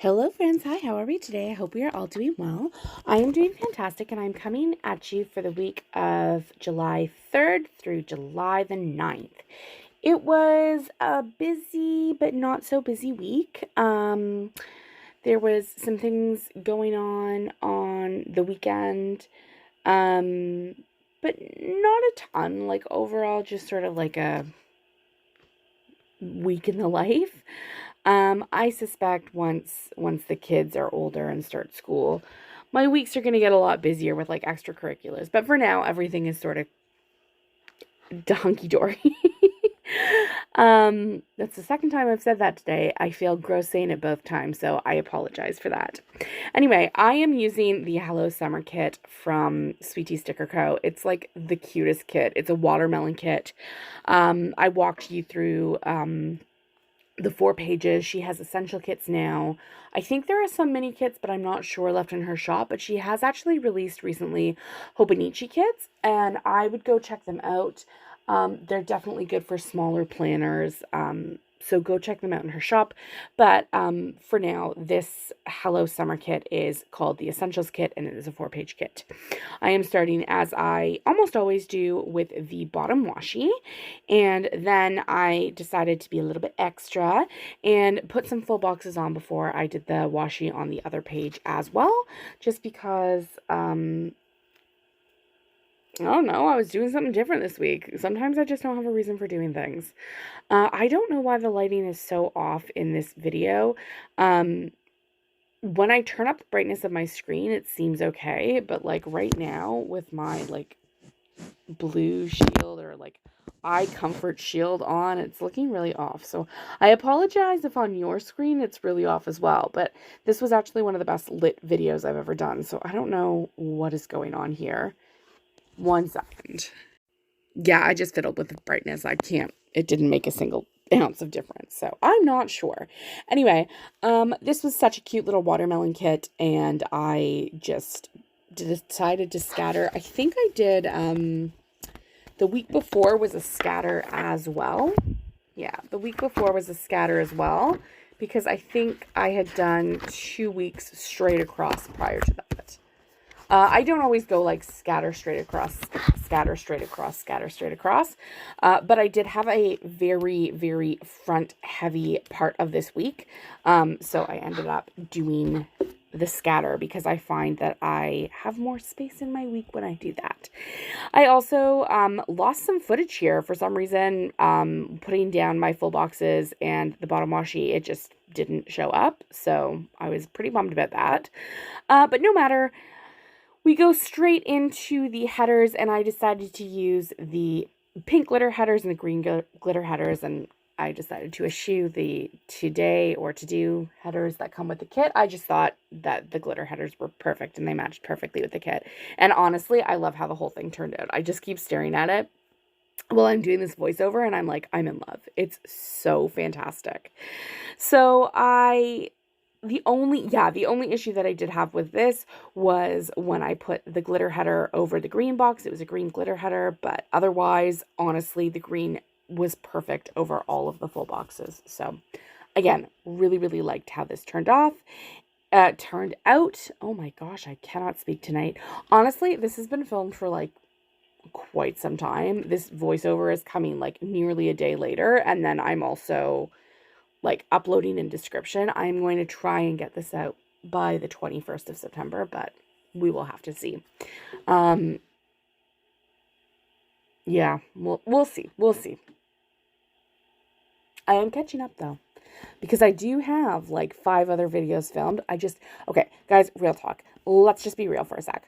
Hello friends, hi, how are we today? I hope we are all doing well. I am doing fantastic and I'm coming at you for the week of July 3rd through July the 9th. It was a busy but not so busy week. There was some things going on the weekend, but not a ton, like overall just sort of like a week in the life. I suspect once the kids are older and start school, my weeks are going to get a lot busier with like extracurriculars. But for now, everything is sort of hunky-dory. That's the second time I've said that today. I feel gross saying it both times, so I apologize for that. Anyway, I am using the Hello Summer kit from Sweetie Sticker Co. It's like the cutest kit. It's a watermelon kit. I walked you through the 4 pages. She has essential kits now. I think there are some mini kits, but I'm not sure, left in her shop. But she has actually released recently Hobonichi kits, and I would go check them out. They're definitely good for smaller planners. So go check them out in her shop. But for now, this Hello Summer kit is called the Essentials Kit, and it is a 4-page kit. I am starting, as I almost always do, with the bottom washi. And then I decided to be a little bit extra and put some full boxes on before I did the washi on the other page as well. Just because, I don't know, I was doing something different this week. Sometimes I just don't have a reason for doing things. I don't know why the lighting is so off in this video. When I turn up the brightness of my screen, it seems okay. But like right now with my like blue shield or like eye comfort shield on, it's looking really off. So I apologize if on your screen it's really off as well. But this was actually one of the best lit videos I've ever done. So I don't know what is going on here. 1 second. Yeah, I just fiddled with the brightness. It didn't make a single ounce of difference. So I'm not sure. Anyway, this was such a cute little watermelon kit, and I just decided to scatter. I think I did, the week before was a scatter as well. Yeah, the week before was a scatter as well, because I think I had done 2 weeks straight across prior to that. I don't always go like scatter straight across, scatter straight across, scatter straight across. But I did have a very, very front heavy part of this week. So I ended up doing the scatter because I find that I have more space in my week when I do that. I also lost some footage here for some reason. Putting down my full boxes and the bottom washi, it just didn't show up. So I was pretty bummed about that. But no matter. We go straight into the headers, and I decided to use the pink glitter headers and the green glitter headers, and I decided to eschew the today or to-do headers that come with the kit. I just thought that the glitter headers were perfect, and they matched perfectly with the kit. And honestly, I love how the whole thing turned out. I just keep staring at it while I'm doing this voiceover, and I'm like, I'm in love. It's so fantastic. So the only issue that I did have with this was when I put the glitter header over the green box. It was a green glitter header, but otherwise, honestly, the green was perfect over all of the full boxes. So, again, really, really liked how this turned out. Oh my gosh, I cannot speak tonight. Honestly, this has been filmed for like quite some time. This voiceover is coming like nearly a day later, and then I'm also like uploading in description. I'm going to try and get this out by the 21st of September, but we will have to see. Yeah, we'll see. We'll see. I am catching up though, because I do have like 5 other videos filmed. Okay, guys, real talk. Let's just be real for a sec.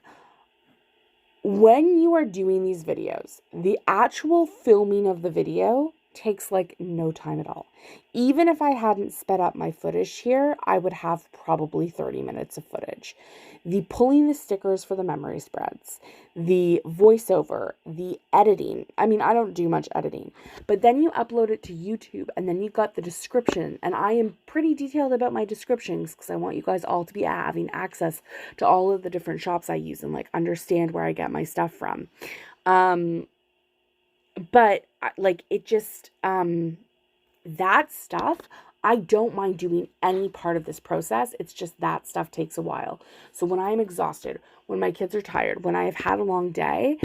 When you are doing these videos, the actual filming of the video takes like no time at all. Even if I hadn't sped up my footage here, I would have probably 30 minutes of footage. The pulling the stickers for the memory spreads, the voiceover, the editing. I mean, I don't do much editing, but then you upload it to YouTube, and then you've got the description, and I am pretty detailed about my descriptions because I want you guys all to be having access to all of the different shops I use and like understand where I get my stuff from. But like it just, that stuff I don't mind doing any part of this process. It's just that stuff takes a while. So when I'm exhausted, when my kids are tired, when I have had a long day,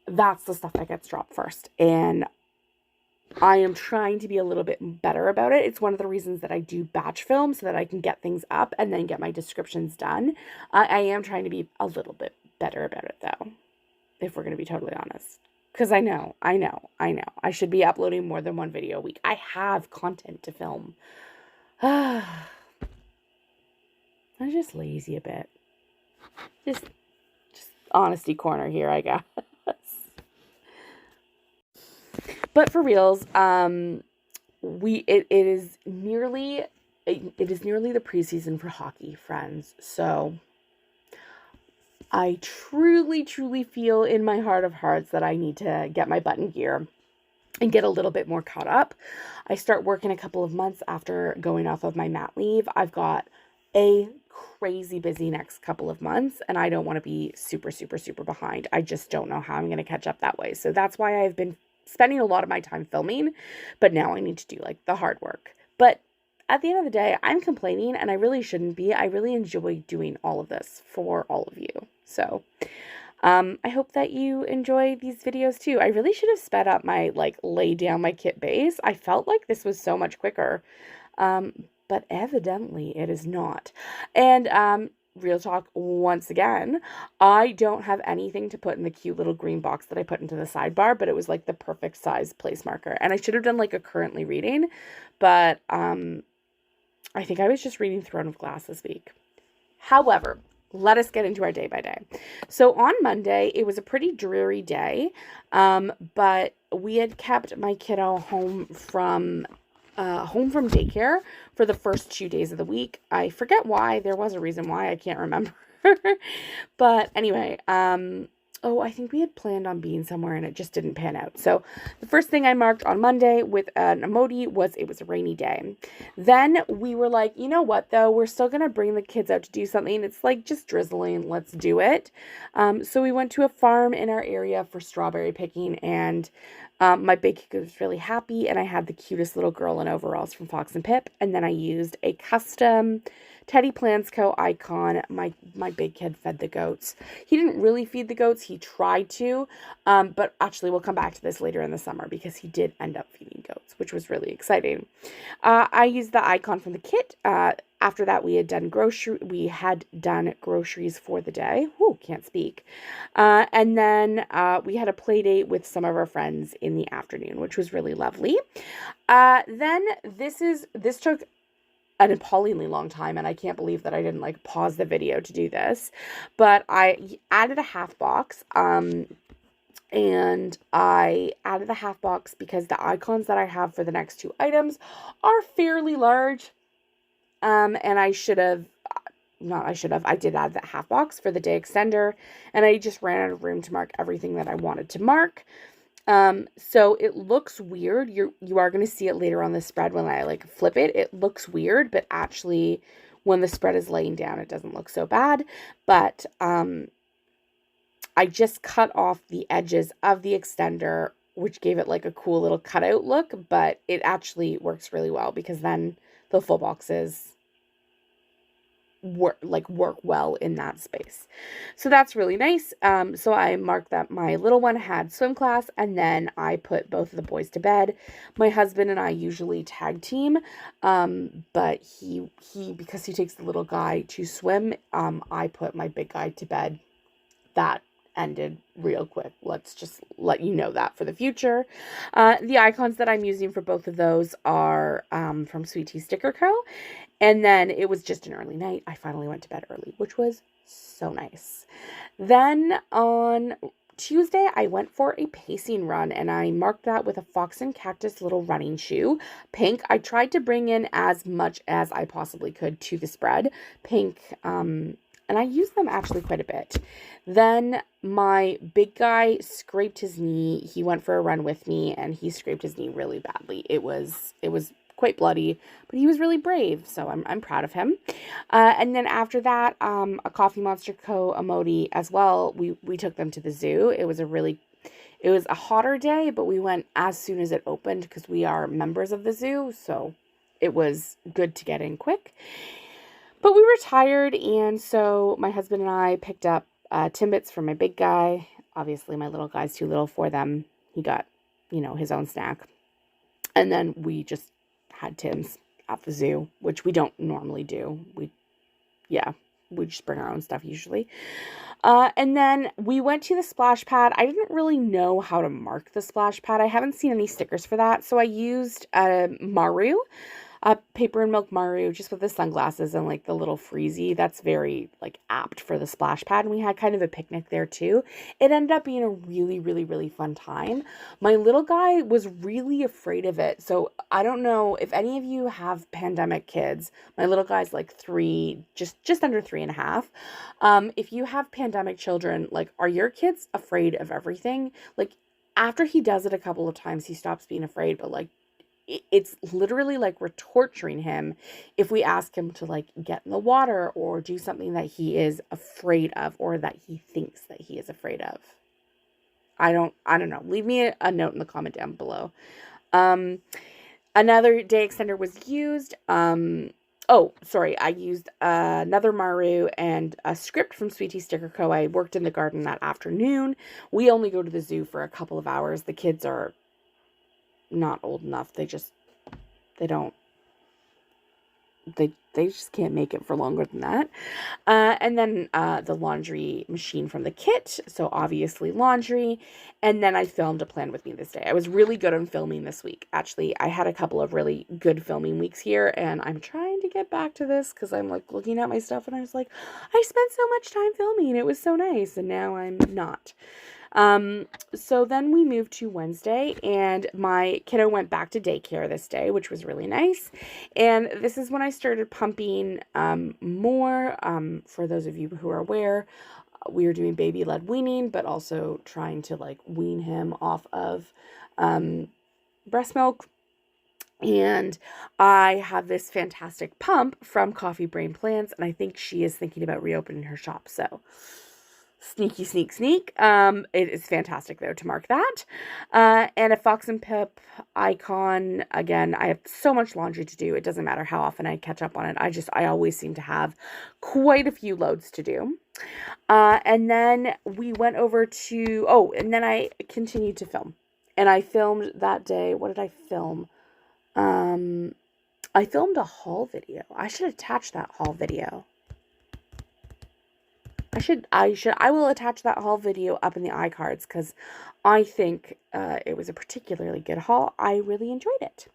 that's the stuff that gets dropped first. And I am trying to be a little bit better about it. It's one of the reasons that I do batch film, so that I can get things up and then get my descriptions done. I am trying to be a little bit better about it, though, if we're going to be totally honest. Because I know. I should be uploading more than one video a week. I have content to film. I'm just lazy a bit. Just honesty corner here, I guess. But for reals, it is nearly the preseason for hockey, friends. So I truly feel in my heart of hearts that I need to get my butt in gear and get a little bit more caught up. I start work in a couple of months after going off of my mat leave. I've got a crazy busy next couple of months, and I don't want to be super behind. I just don't know how I'm going to catch up that way. So that's why I've been spending a lot of my time filming, but now I need to do like the hard work. But at the end of the day, I'm complaining, and I really shouldn't be. I really enjoy doing all of this for all of you. So I hope that you enjoy these videos too. I really should have sped up my lay down my kit base. I felt like this was so much quicker, but evidently it is not. And real talk, once again, I don't have anything to put in the cute little green box that I put into the sidebar, but it was like the perfect size place marker. And I should have done like a currently reading, but I think I was just reading Throne of Glass this week. However, let us get into our day by day. So on Monday, it was a pretty dreary day, but we had kept my kiddo home from daycare for the first 2 days of the week. I forget why. There was a reason why. I can't remember. But anyway, I think we had planned on being somewhere and it just didn't pan out. So the first thing I marked on Monday with an emoji was it was a rainy day. Then we were like, you know what though? We're still going to bring the kids out to do something. It's like just drizzling. Let's do it. So we went to a farm in our area for strawberry picking, and my big kid was really happy, and I had the cutest little girl in overalls from Fox and Pip, and then I used a custom TeddyPlansCo icon. My big kid fed the goats. He didn't really feed the goats. He tried to, but actually we'll come back to this later in the summer because he did end up feeding goats, which was really exciting. I used the icon from the kit. After that, we had done groceries for the day. Whoo, can't speak. And then we had a play date with some of our friends in the afternoon, which was really lovely. Then this took an appallingly long time, and I can't believe that I didn't pause the video to do this, but I added a half box, and I added the half box because the icons that I have for the next two items are fairly large, and I did add that half box for the day extender, and I just ran out of room to mark everything that I wanted to mark. So it looks weird. You are going to see it later on the spread when I flip it. It looks weird, but actually when the spread is laying down, it doesn't look so bad. But, I just cut off the edges of the extender, which gave it a cool little cutout look, but it actually works really well because then the full boxes work well in that space. So that's really nice. So I marked that my little one had swim class, and then I put both of the boys to bed. My husband and I usually tag team, but he because he takes the little guy to swim, I put my big guy to bed. That ended real quick. Let's just let you know that for the future. The icons that I'm using for both of those are from Sweet Tea Sticker Co. And then it was just an early night. I finally went to bed early, which was so nice. Then on Tuesday, I went for a pacing run, and I marked that with a Fox and Cactus little running shoe, pink. I tried to bring in as much as I possibly could to the spread, pink, and I used them actually quite a bit. Then my big guy scraped his knee. He went for a run with me, and he scraped his knee really badly. It was quite bloody, but he was really brave, so I'm proud of him. And then after that, a Coffee Monster Co. emoji as well. We took them to the zoo. It was a hotter day, but we went as soon as it opened because we are members of the zoo, so it was good to get in quick. But we were tired, and so my husband and I picked up Timbits for my big guy. Obviously, my little guy's too little for them. He got, his own snack. And then we just had Tim's at the zoo, which we don't normally do. We just bring our own stuff usually. And then we went to the splash pad. I didn't really know how to mark the splash pad. I haven't seen any stickers for that. So I used Maru, Paper and Milk Maru, just with the sunglasses and like the little freezy. That's very like apt for the splash pad. And we had kind of a picnic there too. It ended up being a really, really, really fun time. My little guy was really afraid of it. So I don't know if any of you have pandemic kids. My little guy's like 3, just under 3.5. If you have pandemic children, like, are your kids afraid of everything? Like, after he does it a couple of times, he stops being afraid, but like, it's literally like we're torturing him if we ask him to like get in the water or do something that he is afraid of or that he thinks that he is afraid of. I don't know. Leave me a note in the comment down below. Another day extender was used. I used another Maru and a script from Sweetie Sticker Co. I worked in the garden that afternoon. We only go to the zoo for a couple of hours. The kids are not old enough. They just can't make it for longer than that. And then the laundry machine from the kit. So obviously laundry. And then I filmed A Plan With Me this day. I was really good on filming this week. Actually, I had a couple of really good filming weeks here, and I'm trying to get back to this because I'm like looking at my stuff and I was like, I spent so much time filming. It was so nice. And now I'm not. So then we moved to Wednesday, and my kiddo went back to daycare this day, which was really nice. And this is when I started pumping, more. For those of you who are aware, we were doing baby-led weaning, but also trying to like wean him off of, breast milk. And I have this fantastic pump from Coffee Brain Plants, and I think she is thinking about reopening her shop. So sneaky sneak. It is fantastic though to mark that. And a Fox and Pip icon. Again, I have so much laundry to do. It doesn't matter how often I catch up on it. I always seem to have quite a few loads to do. And then we went over to, and then I continued to film. And I filmed that day. What did I film? I filmed a haul video. I should attach that haul video. I will attach that haul video up in the iCards because I think it was a particularly good haul. I really enjoyed it.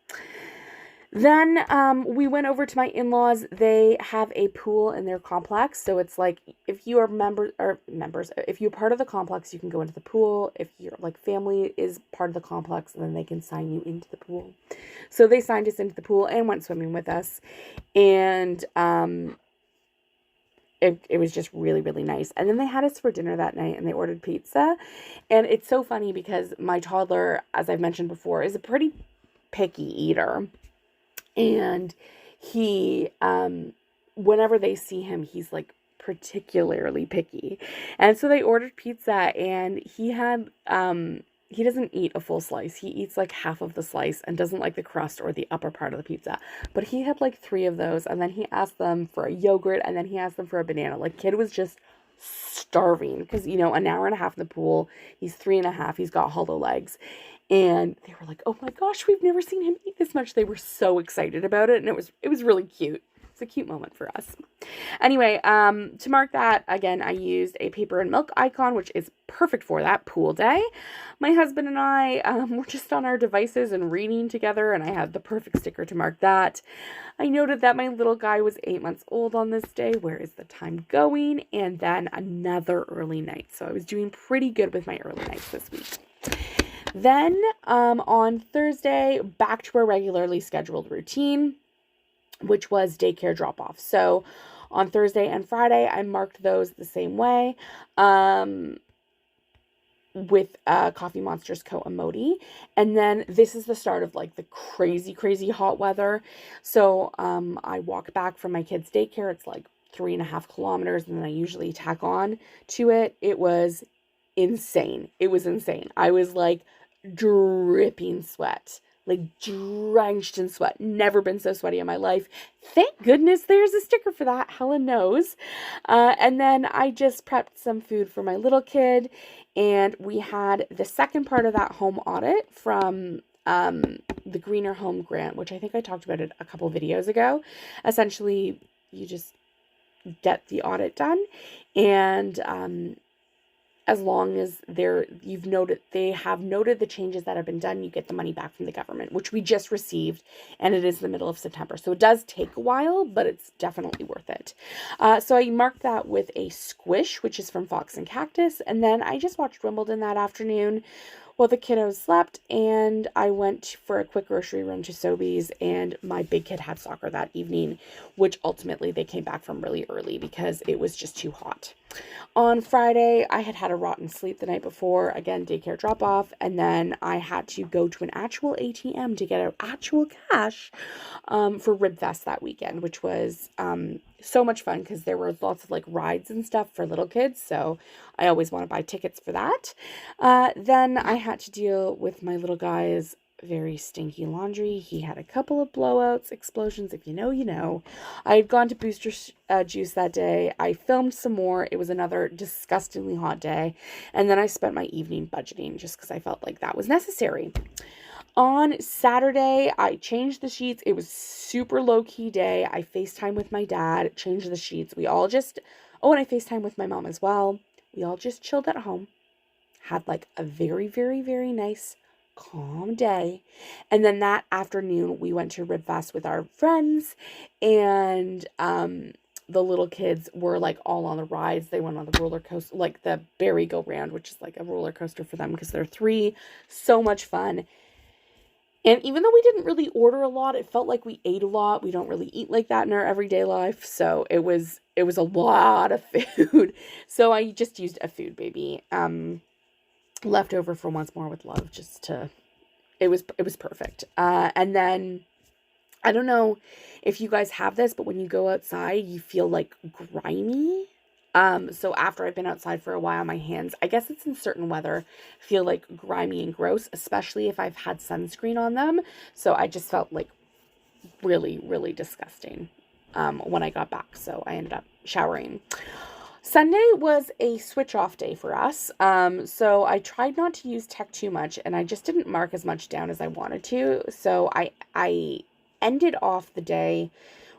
Then we went over to my in-laws. They have a pool in their complex. So it's like if you are members, if you're part of the complex, you can go into the pool. If your like family is part of the complex, then they can sign you into the pool. So they signed us into the pool and went swimming with us. And it was just really, really nice. And then they had us for dinner that night and they ordered pizza. And it's so funny because my toddler, as I've mentioned before, is a pretty picky eater. And he, whenever they see him, he's like particularly picky. And so they ordered pizza, and he had, he doesn't eat a full slice. He eats like half of the slice and doesn't like the crust or the upper part of the pizza. But he had like 3 of those, and then he asked them for a yogurt, and then he asked them for a banana. Like, kid was just starving because, an hour and a half in the pool. He's 3.5. He's got hollow legs. And they were like, oh my gosh, we've never seen him eat this much. They were so excited about it. And it was really cute. It's a cute moment for us. Anyway, to mark that, again, I used a paper and milk icon, which is perfect for that pool day. My husband and I were just on our devices and reading together, and I had the perfect sticker to mark that. I noted that my little guy was 8 months old on this day. Where is the time going? And then another early night. So I was doing pretty good with my early nights this week. Then on Thursday, back to our regularly scheduled routine, which was daycare drop-off. So on Thursday and Friday, I marked those the same way with Coffee Monsters Co. emoji. And then this is the start of like the crazy, crazy hot weather. So I walk back from my kids' daycare. It's like 3.5 kilometers, and then I usually tack on to it. It was insane. I was like dripping sweat. like drenched in sweat. Never been so sweaty in my life. Thank goodness there's a sticker for that. Helen knows. And then I just prepped some food for my little kid, and we had the second part of that home audit from the Greener Home Grant, which I think I talked about it a couple videos ago. Essentially, you just get the audit done, and as long as they have noted the changes that have been done, you get the money back from the government, which we just received, and it is the middle of September. So it does take a while, but it's definitely worth it. So I marked that with a squish, which is from Fox and Cactus, and then I just watched Wimbledon that afternoon while the kiddos slept, and I went for a quick grocery run to Sobeys, and my big kid had soccer that evening, which ultimately they came back from really early because it was just too hot. On Friday, I had a rotten sleep the night before, again, daycare drop-off, and then I had to go to an actual ATM to get actual cash for Ribfest that weekend, which was so much fun because there were lots of like rides and stuff for little kids, so I always want to buy tickets for that. Then I had to deal with my little guy's very stinky laundry. He had a couple of blowouts, explosions. If you know, you know. I had gone to Booster Juice that day. I filmed some more. It was another disgustingly hot day. And then I spent my evening budgeting just because I felt like that was necessary. On Saturday, I changed the sheets. It was super low-key day. I FaceTime with my dad, changed the sheets. And I FaceTime with my mom as well. We all just chilled at home. Had like a very, very, very nice calm day. And then that afternoon we went to Ribfest with our friends, and the little kids were like all on the rides. They went on the roller coaster, like the merry-go-round, which is like a roller coaster for them because they're 3. So much fun. And even though we didn't really order a lot, it felt like we ate a lot. We don't really eat like that in our everyday life, so it was a lot of food. So I just used a food baby. Leftover for Once More with Love, it was perfect. And then I don't know if you guys have this, but when you go outside, you feel like grimy. So after I've been outside for a while, my hands, I guess it's in certain weather, feel like grimy and gross, especially if I've had sunscreen on them. So I just felt like really, really disgusting when I got back. So I ended up showering. Sunday was a switch off day for us. So I tried not to use tech too much, and I just didn't mark as much down as I wanted to. So I ended off the day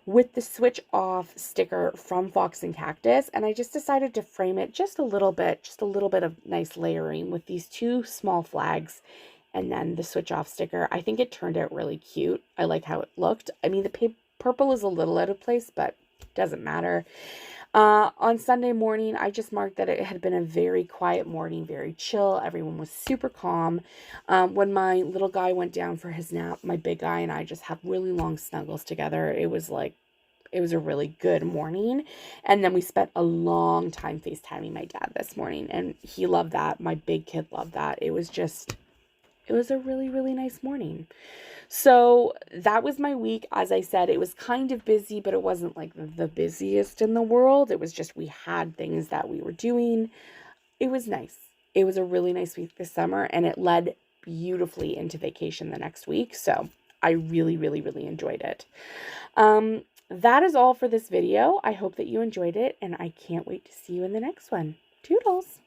with the switch off sticker from Fox and Cactus, and I just decided to frame it just a little bit of nice layering with these 2 small flags and then the switch off sticker. I think it turned out really cute. I like how it looked. I mean, the purple is a little out of place, but it doesn't matter. On Sunday morning, I just marked that it had been a very quiet morning, very chill. Everyone was super calm. When my little guy went down for his nap, my big guy and I just had really long snuggles together. It was a really good morning. And then we spent a long time FaceTiming my dad this morning, and he loved that. My big kid loved that. It was a really, really nice morning. So that was my week. As I said, it was kind of busy, but it wasn't like the busiest in the world. It was just we had things that we were doing. It was nice. It was a really nice week this summer, and it led beautifully into vacation the next week. So I really, really, really enjoyed it. That is all for this video. I hope that you enjoyed it, and I can't wait to see you in the next one. Toodles!